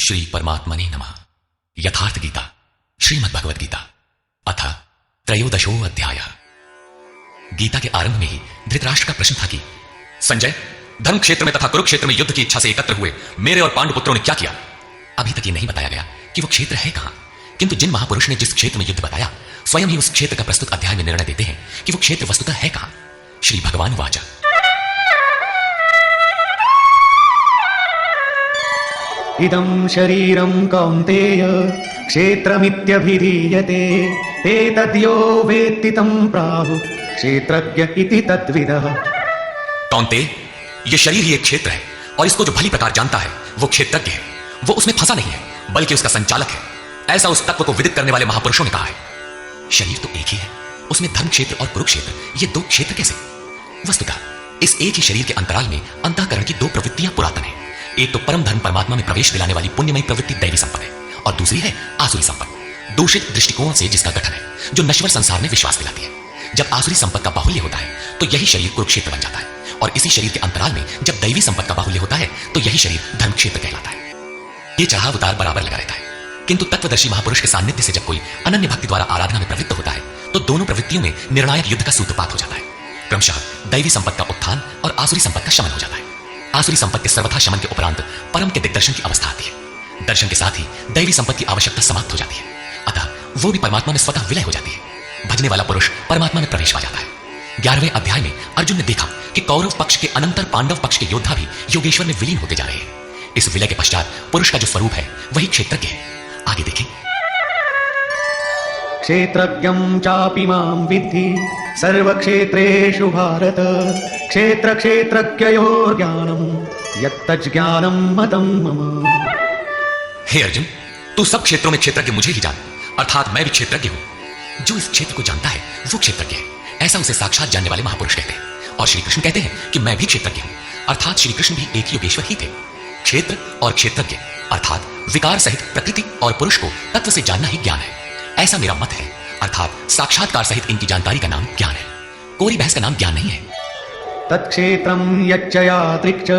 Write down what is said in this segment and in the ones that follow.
श्री परमात्मने नमः। यथार्थ गीता श्रीमद् भगवद गीता अथ त्रयोदशो अध्यायः। गीता के आरंभ में ही धृतराष्ट्र का प्रश्न था कि संजय, धर्म क्षेत्र में तथा कुरुक्षेत्र में युद्ध की इच्छा से एकत्र हुए मेरे और पांडु पुत्रों ने क्या किया? अभी तक ये नहीं बताया गया कि वो क्षेत्र है कहां, किंतु जिन महापुरुष ने जिस क्षेत्र में युद्ध बताया स्वयं ही उस क्षेत्र का प्रस्तुत अध्याय में निर्णय देते हैं कि वो क्षेत्र वस्तुतः है कहां। श्री भगवान वाचा, इदं शरीरं कौन्तेय क्षेत्रमित्यभिधीयते एतद्यो वेत्ति तं प्राहुः क्षेत्रज्ञ इति तद्विदः। कौन्तेय, ये शरीर ही एक क्षेत्र है और इसको जो भली प्रकार जानता है वो क्षेत्रज्ञ है। वो उसमें फंसा नहीं है बल्कि उसका संचालक है, ऐसा उस तत्व को विदित करने वाले महापुरुषों ने कहा है। शरीर तो एक ही है, उसमें धर्म क्षेत्र और कुरुक्षेत्र ये दो क्षेत्र कैसे? वस्तुतः इस एक ही शरीर के अंतराल में अंतःकरण की दो प्रवृत्तियां पुरातन है। एक तो परम धर्म परमात्मा में प्रवेश दिलाने वाली पुण्यमयी प्रवृत्ति दैवी संपत्ति है और दूसरी है आसुरी संपत्ति, दूषित दृष्टिकोण से जिसका गठन है, जो नश्वर संसार में विश्वास दिलाती है। जब आसुरी संपत्ति का बाहुल्य होता है तो यही शरीर कुरुक्षेत्र बन जाता है और इसी शरीर के अंतराल में जब दैवी संपत्ति का बाहुल्य होता है तो यही शरीर धर्म क्षेत्र कहलाता है। ये चढ़ाव उतार बराबर लगा रहता है, किंतु तत्वदर्शी महापुरुष के सान्निध्य से जब कोई अनन्य भक्ति द्वारा आराधना में प्रवृत्त होता है तो दोनों प्रवृत्तियों में निर्णायक युद्ध का सूत्रपात हो जाता है। क्रमशः दैवी संपत्ति का उत्थान और आसुरी संपत्ति का शमन हो जाता है। आसुरी संपत्ति सर्वथा शमन के उपरांत परम के दिग्दर्शन की अवस्था आती है। दर्शन के साथ ही दैवी संपत्ति की आवश्यकता समाप्त हो जाती है, अतः वो भी परमात्मा में स्वतः विलय हो जाती है। भजने वाला पुरुष परमात्मा में प्रवेश पा जाता है। 11वें अध्याय में अर्जुन ने देखा कि कौरव पक्ष के अनंतर पांडव पक्ष के योद्धा भी योगेश्वर में विलीन होते जा रहे हैं। इस विलय के पश्चात पुरुष का जो स्वरूप है वही क्षेत्रज्ञ है। आगे देखें। क्षेत्रज्ञं चापि मां विद्धि सर्वक्षेत्रेषु भारत क्षेत्र क्षेत्रज्ञयोर् ज्ञानं यत्तज्ज्ञानं मतं मम। हे अर्जुन, तू सब क्षेत्रों में क्षेत्रज्ञ मुझे ही जान, अर्थात मैं भी क्षेत्रज्ञ हूं। जो इस क्षेत्र को जानता है वो क्षेत्रज्ञ है, ऐसा उसे साक्षात जानने वाले महापुरुष कहते हैं। और श्री कृष्ण कहते हैं कि मैं भी क्षेत्रज्ञ हूं, अर्थात श्री कृष्ण भी एक योगेश्वर ही थे। क्षेत्र और क्षेत्रज्ञ अर्थात विकार सहित प्रकृति और पुरुष को तत्व से जानना ही ज्ञान है, ऐसा मेरा मत है। अर्थात साक्षात्कार सहित इनकी जानकारी का नाम ज्ञान है, कोरी बहस का नाम ज्ञान नहीं है। तत्क्षेत्रं यच्चयादृक्च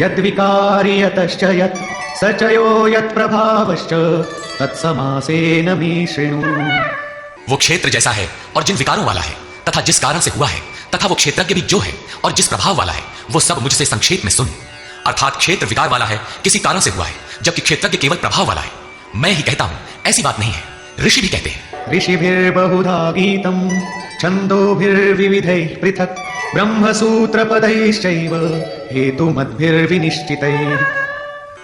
यद्विकारी यतश्च यत् सचयो यत्प्रभावश्च तत्समासेन मे शृणु। वो क्षेत्र जैसा है और जिन विकारों वाला है तथा जिस कारण से हुआ है, तथा वो क्षेत्रज्ञ भी जो है और जिस प्रभाव वाला है, वो सब मुझसे संक्षेप में सुन। अर्थात क्षेत्र विकार वाला है, किसी कारण से हुआ है, जबकि क्षेत्रज्ञ केवल प्रभाव वाला है। मैं ही कहता हूं, ऐसी बात नहीं है, ऋषि भी कहते हैं। ऋषिभिर्बहुधा गीतं छन्दोभिर्विविधैः पृथक् ब्रह्मसूत्रपदैश्चैव हेतुमद्भिर्विनिश्चितैः।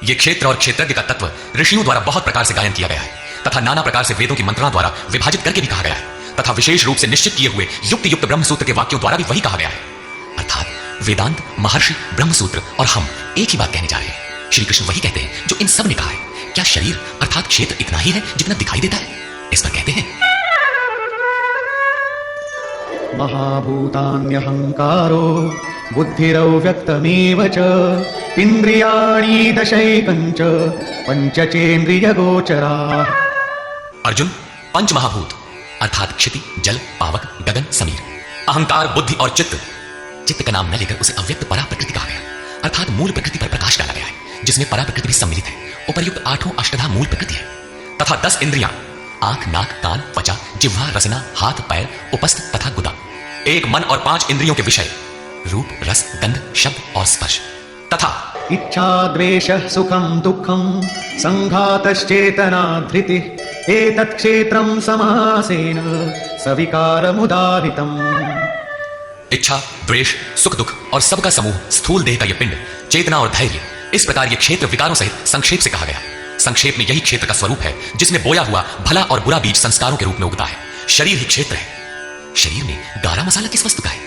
ये क्षेत्र और क्षेत्रज्ञ का तत्व ऋषियों द्वारा बहुत प्रकार से गायन किया गया है तथा नाना प्रकार से वेदों की मंत्रणा द्वारा विभाजित करके भी कहा गया है तथा विशेष रूप से निश्चित किए हुए युक्त युक्त ब्रह्मसूत्र के वाक्यों द्वारा भी वही कहा गया है। अर्थात वेदांत, महर्षि, ब्रह्मसूत्र और हम एक ही बात कहने जा रहे हैं। श्री कृष्ण वही कहते हैं जो इन सब ने कहा है। क्या शरीर अर्थात क्षेत्र इतना ही है जितना दिखाई देता है? इस पर कहते हैं महाभूतान्यहंकारो बुद्धिरव्यक्तमेव च इंद्रियाणि दशैकञ्च पंचचेन्द्रियगोचराः। अर्जुन, पंच महाभूत अर्थात क्षिति, जल, पावक, गगन, समीर, अहंकार, बुद्धि और चित्त। चित्त का नाम न लेकर उसे अव्यक्त परा प्रकृति कहा गया, अर्थात मूल प्रकृति पर प्रकाश डाला गया है, जिसमें परा प्रकृति भी सम्मिलित है। उपर्युक्त 8 अष्टधा मूल प्रकृति है तथा 10 इंद्रियां, आंख, नाक, कान, त्वचा, जिह्वा, रसना, हाथ, पैर, उपस्थ तथा गुदा। एक मन और 5 इंद्रियों के विषय रूप, रस, गंध, शब्द और स्पर्श तथा इच्छा, द्वेषः, सुखं दुःखं संघातश्चेतना धृतिः एतत् क्षेत्रं समासेन सविकारमुदाहृतम्। इच्छा, द्वेष, सुख दुख और सबका समूह स्थूल देह का यह पिंड, चेतना और धैर्य, इस प्रकार ये क्षेत्र विकारों सहित संक्षेप से कहा गया। संक्षेप में यही क्षेत्र का स्वरूप है जिसमें बोया हुआ भला और बुरा बीज संस्कारों के रूप में उगता है। शरीर ही क्षेत्र है। शरीर में गारा मसाला किस वस्तु का है?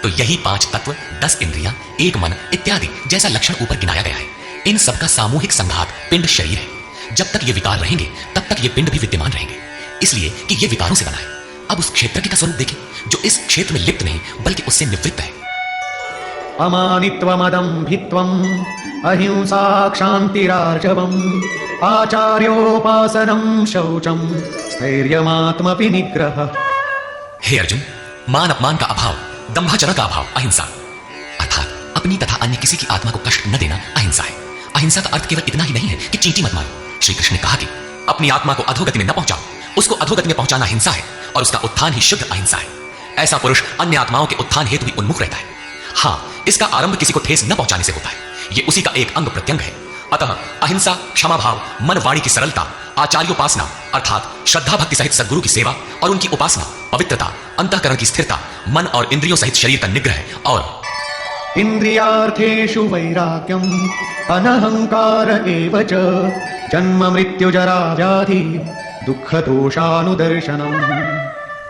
तो यही 5 तत्व, 10 इंद्रियां, एक मन इत्यादि जैसा लक्षण ऊपर गिनाया गया है। इन सबका सामूहिक संघात पिंड शरीर है। जब तक ये विकार रहेंगे तब तक ये पिंड भी विद्यमान रहेंगे, इसलिए कि ये विकारों से बना है। अब उस क्षेत्रज्ञ का स्वरूप देखें जो इस क्षेत्र में लिप्त नहीं बल्कि उससे निवृत्त है। अमानित्वमदम्भित्वम् अहिंसा क्षान्तिरार्जवम् आचार्योपासनं शौचं स्थैर्यमात्मपि निग्रहः। हे अर्जुन, मान अपमान का अभाव, दंभाचरण का अभाव अहिंसा, अर्थात अपनी तथा अन्य किसी की आत्मा को कष्ट न देना अहिंसा है। अहिंसा का अर्थ केवल इतना ही नहीं है कि चींटी मत मारो। श्री कृष्ण ने कहा कि अपनी आत्मा को अधोगति में न पहुंचाओ, उसको अधोगति में पहुंचाना हिंसा है और उसका उत्थान ही शुद्ध अहिंसा है। ऐसा पुरुष अन्य आत्माओं के उत्थान हेतु भी उन्मुख रहता है। हाँ, इसका आरंभ किसी को ठेस न पहुंचाने से होता है, यह उसी का एक अंग प्रत्यंग है। अतः अहिंसा, क्षमा भाव, मन वाणी की सरलता, आचार्योपासना अर्थात श्रद्धा भक्ति सहित सद्गुरु की सेवा और उनकी उपासना, पवित्रता, अंतःकरण की स्थिरता, मन और इंद्रियों सहित शरीर का निग्रह और इंद्रियार्थेषु वैराग्यम अनहंकार एव च जन्म मृत्यु जरा व्याधि दुख दोषानुदर्शनम।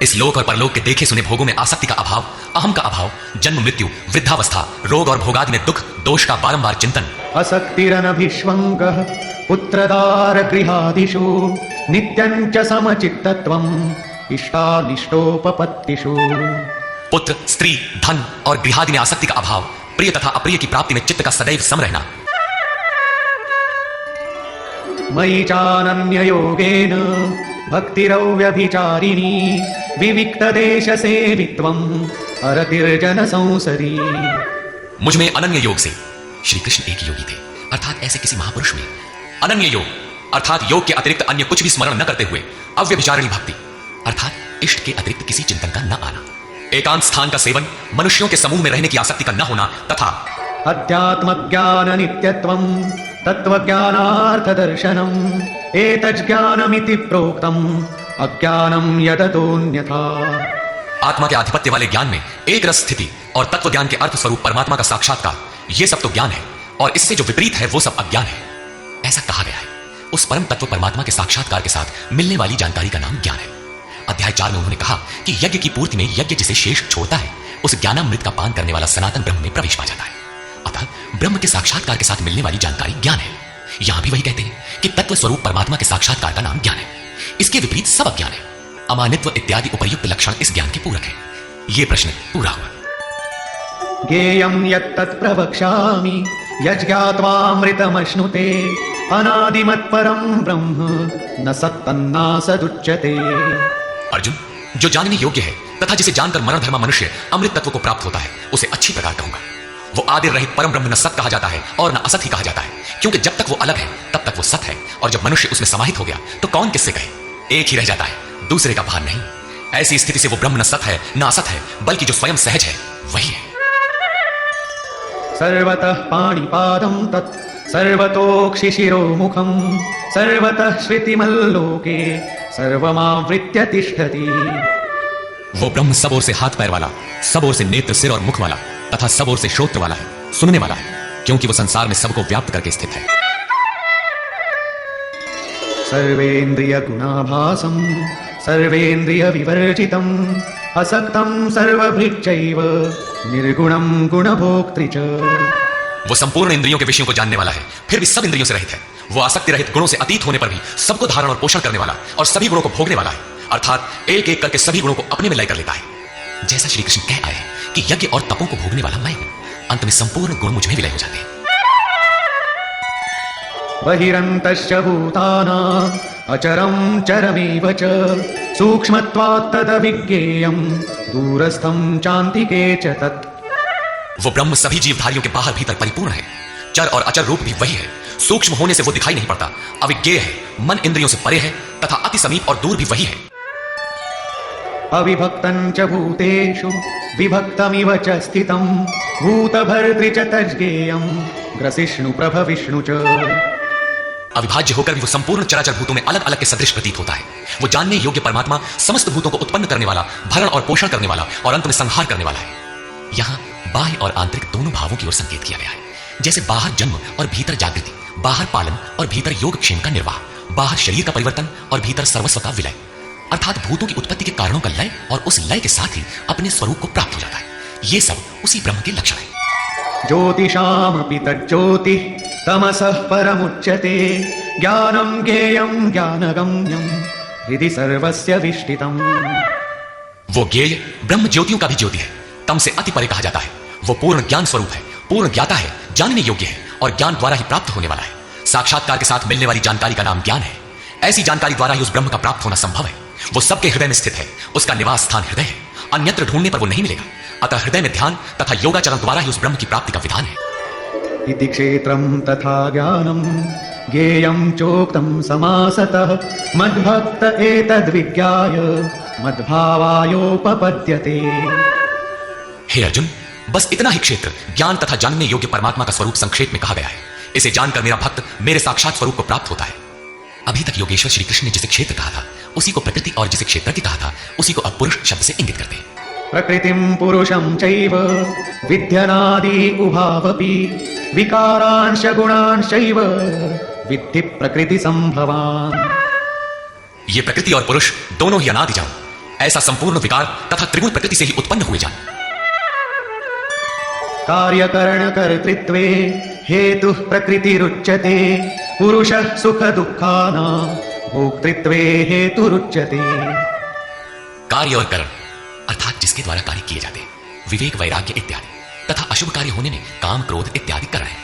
इस लोक और परलोक के देखे सुने भोगों में आसक्ति का अभाव, अहम का अभाव, जन्म मृत्यु, वृद्धावस्था, रोग और भोगादि में दुख दोष का बारंबार चिंतन, असक्तिरनभिष्वङ्गः पुत्रदार गृहादिषु नित्यं च समचित्तत्वम् इष्टानिष्टोपपत्तिषु। पुत्र, स्त्री, धन और गृहादि में आसक्ति का अभाव, प्रिय तथा अप्रिय की प्राप्ति में चित्त का सदैव सम रहना। मयि चानन्ययोगेन भक्तिरव्यभिचारिणी विविक्तदेशसेवित्वम् अरतिर्जन संसरी। मुझ में अनन्य योग से, श्री कृष्ण एक योगी थे अर्थात ऐसे किसी महापुरुष में अनन्य योग अर्थात योग के अतिरिक्त अन्य कुछ भी स्मरण न करते हुए अव्यभिचारिणी भक्ति अर्थात इष्ट के अतिरिक्त किसी चिंतन का न आना, एकांत स्थान का सेवन, मनुष्यों के समूह में रहने की आसक्ति का न होना तथा अध्यात्म ज्ञान नित्यत्वम् तत्वज्ञानार्थ दर्शनम् एतज्ज्ञानमिति प्रोक्तम् अज्ञानम् यदतोऽन्यथा। आत्मा के आधिपत्य वाले ज्ञान में एक रस स्थिति और तत्व ज्ञान के अर्थ स्वरूप परमात्मा का साक्षात्कार, यह सब तो ज्ञान है और इससे जो विपरीत है वो सब अज्ञान है। ऐसा कहा गया है। उस परम तत्व परमात्मा के साक्षात्कार के साथ मिलने वाली जानकारी का नाम ज्ञान है। अध्याय 4 में उन्होंने कहा कि यज्ञ की पूर्ति में यज्ञ जिसे शेष छोड़ता है उस ज्ञानामृत का पान करने वाला सनातन ब्रह्म में प्रवेश पा जाता है। अतः ब्रह्म के साक्षात्कार के साथ मिलने वाली जानकारी ज्ञान है। यहां भी वही कहते हैं कि तत्व स्वरूप परमात्मा के साक्षात्कार का नाम ज्ञान है। इसके विपरीत सब अज्ञान है। अमानित्व इत्यादि उपर्युक्त लक्षण इस ज्ञान के पूरक है। यह प्रश्न पूरा हुआ। ज्ञेयं यत्तत् प्रवक्ष्यामि यज्ञात्वामृतमश्नुते अनादिमत्परं ब्रह्म न सत्तन्नासदुच्यते। अर्जुन, जो जानने योग्य है तथा जिसे जानकर मरण धर्मा मनुष्य अमृत तत्व को प्राप्त होता है उसे अच्छी प्रकार कहूंगा। वो आदि रहित परम ब्रह्म न सत कहा जाता है और न असत ही कहा जाता है, क्योंकि जब तक वो अलग है तब तक वो सत है और जब मनुष्य उसमें समाहित हो गया तो कौन किससे कहे, एक ही रह जाता है, दूसरे का भान नहीं। ऐसी स्थिति से वो ब्रह्म न सत है न असत है, बल्कि जो स्वयं सहज है वही है। सर्वतः पाणिपादं तत् सर्वतोक्षिशिरोमुखं सर्वतः श्रुतिमल्लोके सर्वमावृत्य तिष्ठति। वो ब्रह्म सब ओर से हाथ पैर वाला, सब ओर से नेत्र, सिर और मुख वाला तथा सब ओर से श्रोत्र वाला है, सुनने वाला है, क्योंकि वो संसार में सबको व्याप्त करके स्थित है। सर्वेन्द्रिय गुणाभासं सर्वेन्द्रिय विवर्जितम् असक्तं सर्वभृच्चैव निर्गुणं गुणभोक्तृ च। वो संपूर्ण इंद्रियों के विषयों को जानने वाला है, फिर भी सब इंद्रियों से रहित है। वो आसक्ति रहित, गुणों से अतीत होने पर भी सबको धारण और पोषण करने वाला और सभी गुणों को भोगने वाला है, अर्थात एक एक करके सभी गुणों को अपने में लय कर लेता है। जैसा श्री कृष्ण कह आए कि यज्ञ और तपों को भोगने वाला मैं हूं, अंत में संपूर्ण गुण मुझ में विलय हो जाते हैं। बहिरन्तश्च भूतानाम् अचरं चरमेव च सूक्ष्मत्वात् तदविज्ञेयं दूरस्थं चान्तिके च तत्। वो ब्रह्म सभी जीवधारियों के बाहर भीतर परिपूर्ण है। चर और अचर रूप भी वही है। सूक्ष्म होने से वो दिखाई नहीं पड़ता, अविज्ञेय है, मन इंद्रियों से परे है तथा अति समीप और दूर भी वही है। अविभक्तं च भूतेषु विभक्तमिव च स्थितं भूतभर्तृ च तज्ज्ञेयं ग्रसिष्णु प्रभविष्णु च। अविभाज्य होकर भी वो संपूर्ण चराचर भूतों में अलग अलग के सदृश प्रतीत होता है। वो जानने योग्य परमात्मा समस्त भूतों को उत्पन्न करने वाला, भरण और पोषण करने वाला और अंत में संहार करने वाला है। यहां बाह्य और आंतरिक दोनों भावों की ओर संकेत किया गया है। जैसे बाहर जन्म और भीतर जागृति, बाहर पालन और भीतर योगक्षेम का निर्वाह, बाहर शरीर का परिवर्तन और भीतर सर्वस्व का विलय, अर्थात भूतों की उत्पत्ति के कारणों का लय और उस लय के साथ ही अपने स्वरूप को प्राप्त हो जाता है। ये सब उसी ब्रह्म के लक्षण है। ज्योतिषामपि तज्ज्योतिः तमसः परमुच्यते ज्ञानं ज्ञेयं ज्ञानगम्यं हृदि सर्वस्य विष्टितम्। वो ज्ञेय ब्रह्म ज्योतियों का भी ज्योति है, तम से अति परे कहा जाता है। वो पूर्ण ज्ञान स्वरूप है, पूर्ण ज्ञाता है, जानने योग्य है और ज्ञान द्वारा ही प्राप्त होने वाला है। साक्षात्कार के साथ मिलने वाली जानकारी का नाम ज्ञान है। ऐसी जानकारी द्वारा ही उस ब्रह्म का प्राप्त होना संभव है। वो सबके हृदय में स्थित है, उसका निवास स्थान हृदय है, अन्यत्र ढूंढने पर वो नहीं मिलेगा। अतः हृदय में ध्यान तथा योगाचरण द्वारा ही उस ब्रह्म की प्राप्ति का विधान है। इति क्षेत्रं तथा ज्ञानं ज्ञेयं चोक्तं समासतः मद्भक्त एतद्विज्ञाय मद्भावायोपपद्यते। हे अर्जुन, बस इतना ही क्षेत्र ज्ञान तथा जानने योग्य परमात्मा का स्वरूप संक्षेप में कहा गया है। इसे जानकर मेरा भक्त मेरे साक्षात स्वरूप को प्राप्त होता है। अभी तक योगेश्वर श्री कृष्ण ने जिसे क्षेत्र कहा था उसी को प्रकृति, और जिसे क्षेत्रज्ञ कहा था उसी को अब पुरुष शब्द से इंगित करते हैं। प्रकृतिं पुरुषं चैव विद्यनादि उभावपि विकारांश गुणांश्चैव विद्धि प्रकृति संभवान्। ये प्रकृति और पुरुष दोनों ही अनादि जान, ऐसा संपूर्ण विकार तथा त्रिगुण प्रकृति से ही उत्पन्न हुए जान। कार्यकरण कर्तृत्वे हेतुः प्रकृतिरुच्यते पुरुषः सुख दुःखानां भोक्तृत्वे हेतुरुच्यते। कार्य और करण अर्थात जिसके द्वारा कार्य किए जाते हैं, विवेक, वैराग्य इत्यादि, तथा अशुभ कार्य होने में काम, क्रोध इत्यादि करण है।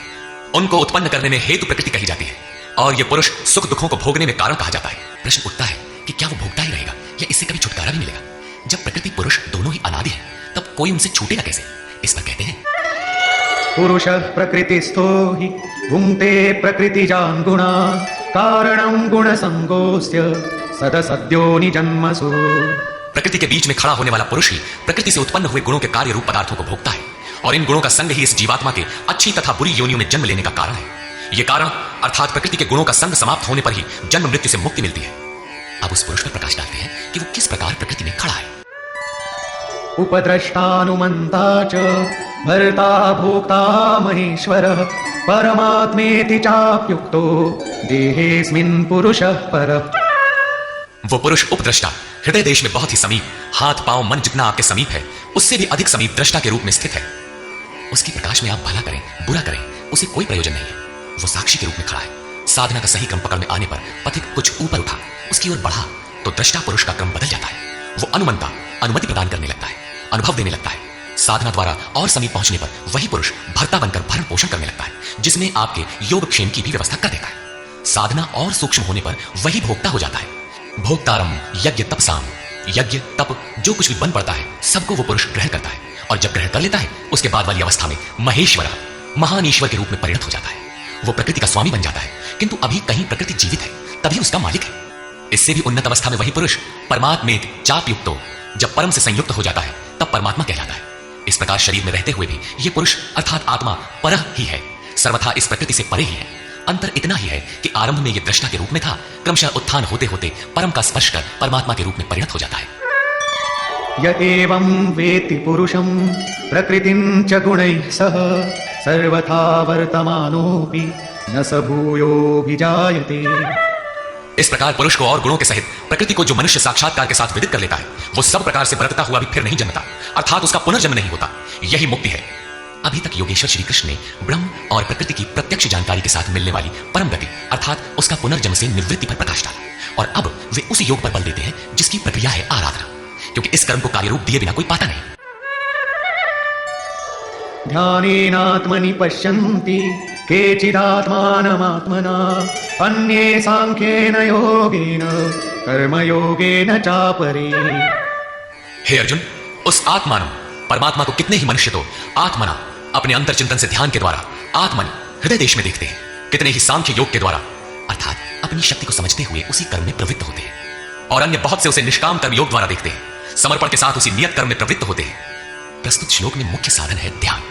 उनको उत्पन्न करने में हेतु प्रकृति कही जाती है, और यह पुरुष सुख दुखों को भोगने में कारण कहा जाता है। प्रश्न उठता है कि क्या वो भोगता ही रहेगा या इससे कभी छुटकारा भी मिलेगा? जब प्रकृति पुरुष दोनों ही अनादि है तब कोई उनसे छूटेगा कैसे? इस पर कहते हैं, पुरुषः प्रकृतिस्थो हि भुङ्क्ते प्रकृतिजान् गुणान् कारणं गुणसङ्गोऽस्य सदसद्यो निजन्मसु। प्रकृति के बीच में खड़ा होने वाला पुरुष ही प्रकृति से उत्पन्न हुए गुणों के कार्य रूप पदार्थों को भोगता है, और इन गुणों का संग ही इस जीवात्मा के अच्छी तथा बुरी योनियों में जन्म लेने का कारण है। यह कारण अर्थात प्रकृति के गुणों का संग समाप्त होने पर ही जन्म मृत्यु से मुक्ति मिलती है। अब उस पुरुष पर प्रकाश डालते हैं कि वो किस प्रकार प्रकृति में खड़ा है। उपद्रष्टानुमन्ता च भर्ता भोक्ता महेश्वरः परमात्मेति चाप्युक्तो देहेऽस्मिन् पुरुषः परः। वो पुरुष उपद्रष्टा, हृदय देश में बहुत ही समीप, हाथ पांव मन जितना आपके समीप है उससे भी अधिक समीप दृष्टा के रूप में स्थित है। उसकी प्रकाश में आप भला करें बुरा करें उसे कोई प्रयोजन नहीं है। वो साक्षी के रूप में खड़ा है। साधना का सही क्रम पकड़ में आने पर पथिक कुछ ऊपर उठा, उसकी ओर बढ़ा तो दृष्टा पुरुष का क्रम बदल जाता है। वो अनुमंता अनुमति प्रदान करने लगता है, अनुभव देने लगता है। साधना द्वारा और समीप पहुंचने पर वही पुरुष भर्ता बनकर भरण पोषण करने लगता है, जिसमें आपके योगक्षेम की भी व्यवस्था कर देता है। साधना और सूक्ष्म होने पर वही भोक्ता हो जाता है। भोक्तारम यज्ञ तपसाम, यज्ञ तप जो कुछ भी बन पड़ता है सबको वो पुरुष ग्रहण करता है, और जब ग्रहण कर लेता है उसके बाद वाली अवस्था में महेश्वर, महान ईश्वर के रूप में परिणत हो जाता है। वो प्रकृति का स्वामी बन जाता है, किंतु अभी कहीं प्रकृति जीवित है तभी उसका मालिक है। इससे भी उन्नत अवस्था में वही पुरुष परमात्मेत चापयुक्तो, जब परम से संयुक्त हो जाता है तब परमात्मा कहलाता है। इस प्रकार शरीर में रहते हुए भी ये पुरुष अर्थात आत्मा परह ही है, सर्वथा इस प्रकृति से परे ही है। अंतर इतना ही है कि आरंभ में ये दृष्टा के रूप में था, क्रमशः उत्थान होते होते परम का स्पर्श कर परमात्मा के रूप में परिणत हो जाता है। य एवं वेत्ति पुरुषं प्रकृतिं च गुणैः सह सर्वथा वर्तमानोऽपि न स भूयोऽभिजायते। इस प्रकार पुरुष को और गुणों के सहित प्रकृति को जो मनुष्य साक्षात्कार के साथ विदित कर लेता है वो सब प्रकार से बरतता हुआ भी फिर नहीं जन्मता, अर्थात उसका पुनर्जन्म नहीं होता। यही मुक्ति है। अभी तक योगेश्वर श्री कृष्ण ने ब्रह्म और प्रकृति की प्रत्यक्ष जानकारी के साथ मिलने वाली परम गति अर्थात उसका पुनर्जन्म से निवृत्ति पर प्रकाश डाला, और अब वे उसी योग पर बल देते हैं जिसकी प्रक्रिया है आराधना, क्योंकि इस कर्म को कार्य रूप दिए बिना कोई पाता नहीं। ध्यानेनात्मनि पश्यन्ति केचिदात्मानमात्मना अन्ये सांख्येन योगेन कर्मयोगेन चापरे। हे अर्जुन, उस आत्मान परमात्मा को कितने ही मनुष्य तो आत्मना अपने अंतर चिंतन से ध्यान के द्वारा आत्मन हृदय देश में देखते हैं, कितने ही सांख्य योग के द्वारा अर्थात अपनी शक्ति को समझते हुए उसी कर्म में प्रवृत्त होते हैं, और अन्य बहुत से उसे निष्काम कर्म योग द्वारा देखते हैं, समर्पण के साथ उसी नियत कर्म में प्रवृत्त होते हैं। प्रस्तुत श्लोक में मुख्य साधन है ध्यान।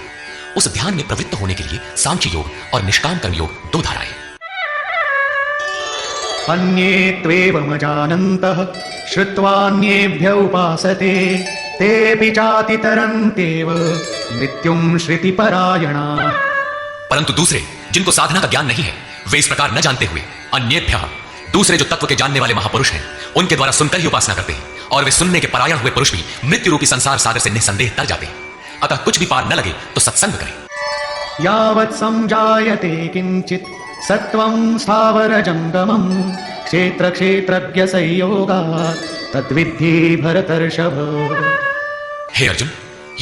उस ध्यान में प्रवृत्त होने के लिए सांख्य योग और निष्काम कर्म योग दो धाराएं। अन्ये त्वेवमजानन्तः श्रुत्वान्येभ्य उपासते तेऽपि चातितरन्त्येव मृत्युं श्रुतिपरायणा। परंतु दूसरे जिनको साधना का ज्ञान नहीं है वे इस प्रकार न जानते हुए अन्येभ्यः दूसरे जो तत्व के जानने वाले महापुरुष हैं उनके द्वारा सुनकर ही उपासना करते हैं, और वे सुनने के परायण हुए पुरुष भी मृत्यु रूपी संसार सागर से निसंदेह तर जाते हैं। अतः कुछ भी पार न लगे तो सत्संग करें। यावत् संजायते किंचित सत्वं स्थावर जंगमं क्षेत्र क्षेत्रज्ञ संयोगात् तद्विद्धि भरतर्षभ। हे अर्जुन,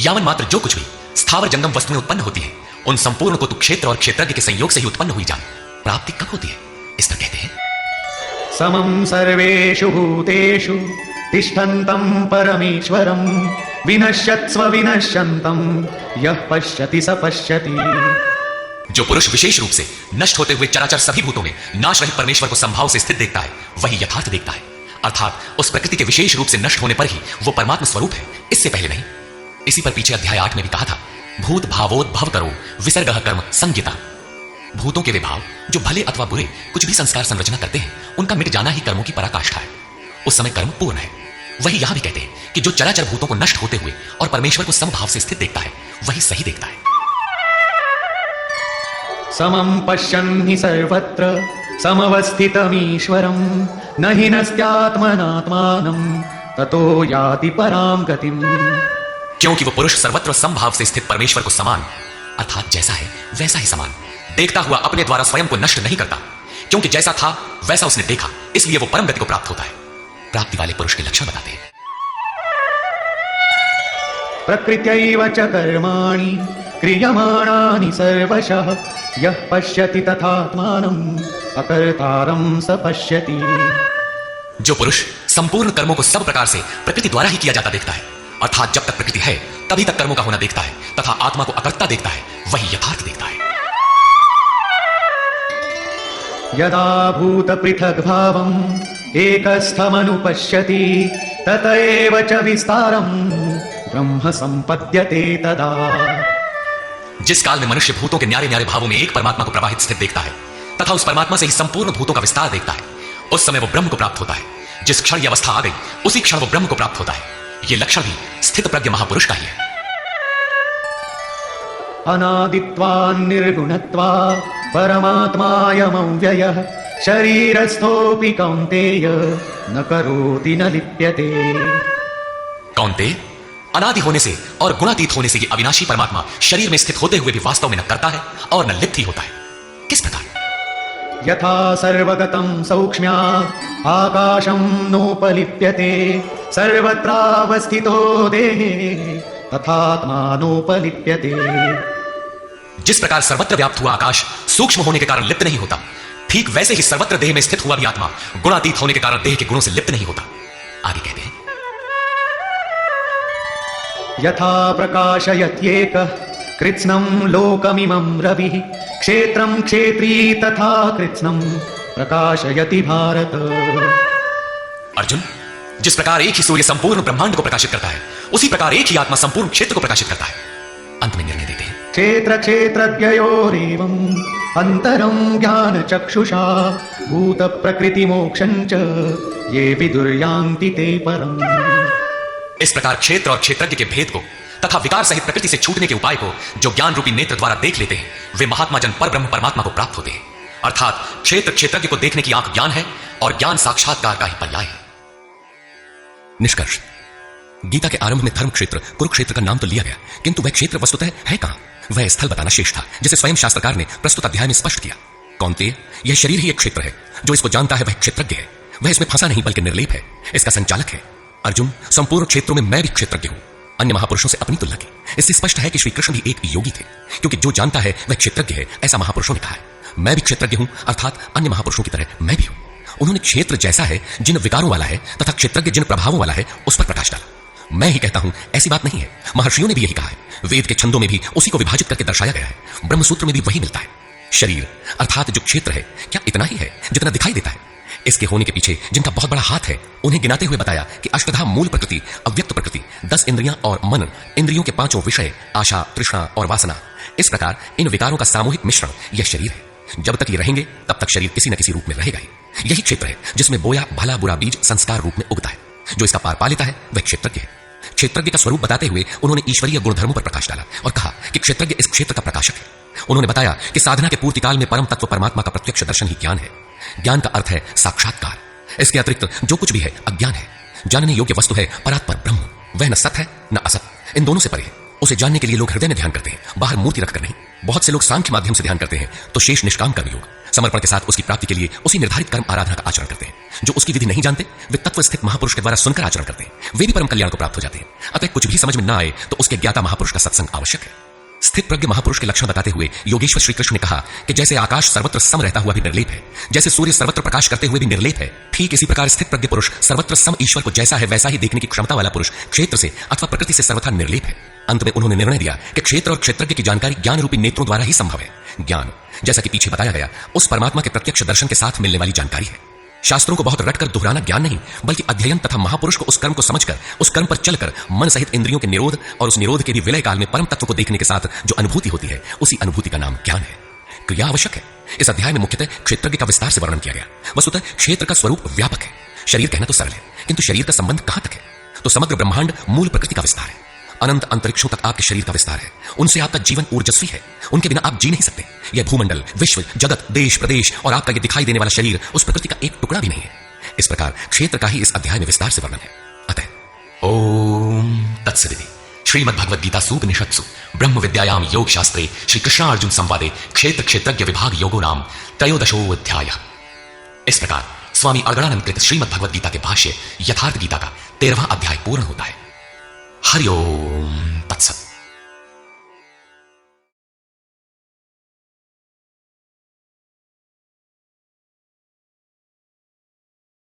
यावन मात्र जो कुछ भी स्थावर जंगम वस्तुएं उत्पन्न होती है उन संपूर्ण को तू क्षेत्र और क्षेत्रज्ञ के संयोग से ही उत्पन्न हुई जान। प्राप्ति कब होती है? इस पर कहते हैं समं सर्वेषु भूतेषु तिष्ठन्तं परमेश्वरं विनश्यत्स्व विनश्यन्तं यः पश्यति स पश्यति। जो पुरुष विशेष रूप से नष्ट होते हुए चराचर सभी भूतों में नाश रहित परमेश्वर को संभाव से स्थित देखता है, वही यथार्थ देखता है, अर्थात उस प्रकृति के विशेष रूप से नष्ट होने पर ही वो परमात्मा स्वरूप है, इससे पहले नहीं। इसी पर पीछे अध्याय 8 में भी कहा था, भूत भावोद्भव करो विसर्ग कर्म संज्ञिता। भूतों के वे भाव जो भले अथवा बुरे कुछ भी संस्कार संरचना करते हैं, उनका मिट जाना ही कर्मों की पराकाष्ठा है। उस समय कर्म पूर्ण है। वही यहां भी कहते हैं कि जो चराचर भूतों को नष्ट होते हुए और परमेश्वर को समभाव से स्थित देखता है, वही सही देखता है। समं पश्यन् हि सर्वत्र समवस्थितमीश्वरं न हि नस्त्यात्मनात्मानं ततो याति परां गतिम्। क्योंकि वो पुरुष सर्वत्र समभाव से स्थित परमेश्वर को समान अर्थात जैसा है वैसा ही समान देखता हुआ अपने द्वारा स्वयं को नष्ट नहीं करता, क्योंकि जैसा था वैसा उसने देखा, इसलिए वो परम गति को प्राप्त होता है। प्राप्ति वाले पुरुष के लक्षण बताते हैं। प्रकृत्यैव च कर्माणि क्रियमाणानि सर्वशः यः पश्यति तथात्मानम् अकर्तारं स पश्यति। जो पुरुष संपूर्ण कर्मों को सब प्रकार से प्रकृति द्वारा ही किया जाता देखता है, अर्थात जब तक प्रकृति है तभी तक कर्मों का होना देखता है, तथा आत्मा को अकर्ता देखता है, वही यथार्थ देखता है। यदा भूत पृथक् भावम् एकस्थमनुपश्यति तत एव च विस्तारम् ब्रह्म संपद्यते तदा। जिस काल में मनुष्य भूतों के न्यारे न्यारे भावों में एक परमात्मा को प्रवाहित स्थित देखता है तथा उस परमात्मा से ही संपूर्ण भूतों का विस्तार देखता है, उस समय वो ब्रह्म को प्राप्त होता है। जिस क्षण यह अवस्था आ गई उसी क्षण वो ब्रह्म को प्राप्त होता है। ये लक्षण भी स्थित प्रज्ञ महापुरुष का ही है। अनादित्वान् निर्गुणत्वा परमात्मायमव्ययः शरीरस्थोऽपि कौन्तेय न करोति न लिप्यते। कौन्तेय, अनादि होने से और गुणातीत होने से ये अविनाशी परमात्मा शरीर में स्थित होते हुए भी वास्तव में न करता है और न लिप्त ही होता है। किस प्रकार? यथा सर्वगतं सौक्ष्म्यात् आकाशं नोपलिप्यते सर्वत्रावस्थितो देहे तथात्मानोपलिप्यते। जिस प्रकार सर्वत्र व्याप्त हुआ आकाश सूक्ष्म होने के कारण लिप्त नहीं होता, ठीक वैसे ही सर्वत्र देह में स्थित हुआ भी आत्मा गुणातीत होने के कारण देह के गुणों से लिप्त नहीं होता। आगे कहते हैं, यथा प्रकाशयत्येकः कृत्स्नं लोकमिमं रविः क्षेत्रं क्षेत्री तथा कृत्स्नं प्रकाशयति भारत। अर्जुन, जिस प्रकार एक ही सूर्य संपूर्ण ब्रह्मांड को प्रकाशित करता है, उसी प्रकार एक ही आत्मा संपूर्ण क्षेत्र को प्रकाशित करता है। अंत में निर्णय देते हैं, क्षेत्र क्षेत्रज्ञयोरेवम् अंतरं ज्ञान चक्षुषा भूत प्रकृति मोक्षं च ये विदुर्यान्ति ते परम्। इस प्रकार क्षेत्र और क्षेत्रज्ञ के भेद को तथा विकार सहित प्रकृति से छूटने के उपाय को जो ज्ञान रूपी नेत्र द्वारा देख लेते हैं, वे महात्मा जन पर ब्रह्म परमात्मा को प्राप्त होते हैं। अर्थात क्षेत्र क्षेत्रज्ञ को देखने की आंख ज्ञान है और ज्ञान साक्षात्कार का ही पर्याय है। निष्कर्ष, गीता के आरंभ में धर्म क्षेत्र कुरुक्षेत्र का नाम तो लिया गया, किंतु वह क्षेत्र वस्तुतः है कहां? वह स्थल बताना शेष था, जिसे स्वयं शास्त्रकार ने प्रस्तुत अध्याय में स्पष्ट किया। कौन्तेय, यह शरीर ही एक क्षेत्र है। जो इसको जानता है वह क्षेत्रज्ञ है। वह इसमें फंसा नहीं बल्कि निर्लेप है, इसका संचालक है। अर्जुन, संपूर्ण क्षेत्रों में मैं भी क्षेत्रज्ञ हूं, अन्य महापुरुषों से अपनी तुलना की। इससे स्पष्ट है कि श्री कृष्ण भी एक योगी थे, क्योंकि जो जानता है वह क्षेत्रज्ञ है, ऐसा महापुरुषों ने कहा है। मैं भी क्षेत्रज्ञ हूं, अर्थात अन्य महापुरुषों की तरह मैं भी हूं। उन्होंने क्षेत्र जैसा है जिन विकारों वाला है तथा क्षेत्रज्ञ जिन प्रभावों वाला है उस पर प्रकाश डाला। मैं ही कहता हूं ऐसी बात नहीं है, महर्षियों ने भी यही कहा है। वेद के छंदों में भी उसी को विभाजित करके दर्शाया गया है। ब्रह्मसूत्र में भी वही मिलता है। शरीर अर्थात जो क्षेत्र है, क्या इतना ही है जितना दिखाई देता है? इसके होने के पीछे जिनका बहुत बड़ा हाथ है, उन्हें गिनाते हुए बताया कि अष्टधा मूल प्रकृति, अव्यक्त प्रकृति, 10 इंद्रियां और मन, इंद्रियों के 5 विषय, आशा, तृष्णा और वासना, इस प्रकार इन विकारों का सामूहिक मिश्रण यह शरीर है। जब तक ये रहेंगे तब तक शरीर किसी न किसी रूप में रहेगा ही। यही क्षेत्र है जिसमें बोया भला बुरा बीज संस्कार रूप में उगता है। जो इसका पार पा लेता है वह क्षेत्रज्ञ है। क्षेत्रज्ञ का स्वरूप बताते हुए उन्होंने ईश्वरीय गुणधर्मों पर प्रकाश डाला और कहा कि क्षेत्रज्ञ इस क्षेत्र का प्रकाशक है। उन्होंने बताया कि साधना के पूर्ति काल में परम तत्व परमात्मा का प्रत्यक्ष दर्शन ही ज्ञान है। ज्ञान का अर्थ है साक्षात्कार। इसके अतिरिक्त जो कुछ भी है अज्ञान है। जानने योग्य वस्तु है परात्पर ब्रह्म। वह न सत है न असत, इन दोनों से परे है। उसे जानने के लिए लोग हृदय में ध्यान करते हैं, बाहर मूर्ति रखकर नहीं। बहुत से लोग सांख्य माध्यम से ध्यान करते हैं, तो शेष निष्काम कर्मयोग समर्पण के साथ उसकी प्राप्ति के लिए उसी निर्धारित कर्म आराधना का आचरण करते हैं। जो उसकी विधि नहीं जानते वे तत्व स्थित महापुरुष के द्वारा सुनकर आचरण करते हैं, वे भी परम कल्याण को प्राप्त हो जाते हैं। अतः कुछ भी समझ में न आए तो उसके ज्ञाता महापुरुष का सत्संग आवश्यक है। स्थित प्रज्ञ महापुरुष के लक्षण बताते हुए योगेश्वर श्री कृष्ण ने कहा कि जैसे आकाश सर्वत्र सम रहता हुआ भी निर्लेप है, जैसे सूर्य सर्वत्र प्रकाश करते हुए भी निर्लेप है, ठीक इसी प्रकार स्थित प्रज्ञ पुरुष सर्वत्र सम ईश्वर को जैसा है वैसा ही देखने की क्षमता वाला पुरुष क्षेत्र से अथवा प्रकृति से सर्वथा निर्लेप है। अंत में उन्होंने निर्णय दिया कि क्षेत्र और क्षेत्रज्ञ की जानकारी ज्ञान रूपी नेत्रों द्वारा ही संभव है। ज्ञान, जैसा कि पीछे बताया गया, उस परमात्मा के प्रत्यक्ष दर्शन के साथ मिलने वाली जानकारी है। शास्त्रों को बहुत रटकर दोहराना ज्ञान नहीं, बल्कि अध्ययन तथा महापुरुष को उस कर्म को समझकर, उस कर्म पर चलकर मन सहित इंद्रियों के निरोध और उस निरोध के भी विलय काल में परम तत्व को देखने के साथ जो अनुभूति होती है, उसी अनुभूति का नाम ज्ञान है। क्रिया आवश्यक है। इस अध्याय में मुख्यतः क्षेत्रज्ञ का विस्तार से वर्णन किया गया। वस्तुतः क्षेत्र का स्वरूप व्यापक है। शरीर कहना तो सरल है, किंतु शरीर का संबंध कहां तक है? तो समग्र ब्रह्मांड मूल प्रकृति का विस्तार है। अनंत अंतरिक्षों तक आपके शरीर का विस्तार है। उनसे आपका जीवन ऊर्जस्वी है। उनके बिना आप जी नहीं सकते। यह भूमंडल, विश्व, जगत, देश, प्रदेश और आपका यह दिखाई देने वाला शरीर उस प्रकृति का एक टुकड़ा भी नहीं है। इस प्रकार क्षेत्र का ही इस अध्याय में विस्तार से वर्णन है। अतः ओम तत्सदिति श्रीमद्भगवद्गीता सूपनिषत्सु ब्रह्म विद्यायाम योग शास्त्रे श्री कृष्णार्जुन संवादे क्षेत्र क्षेत्रज्ञ विभाग योगो नाम त्रयोदशोऽध्यायः। इस प्रकार स्वामी अगणानंद कृत श्रीमद्भगवद्गीता के भाष्य यथार्थ गीता का 13वां अध्याय पूर्ण होता है। हरि ओम तत्सत।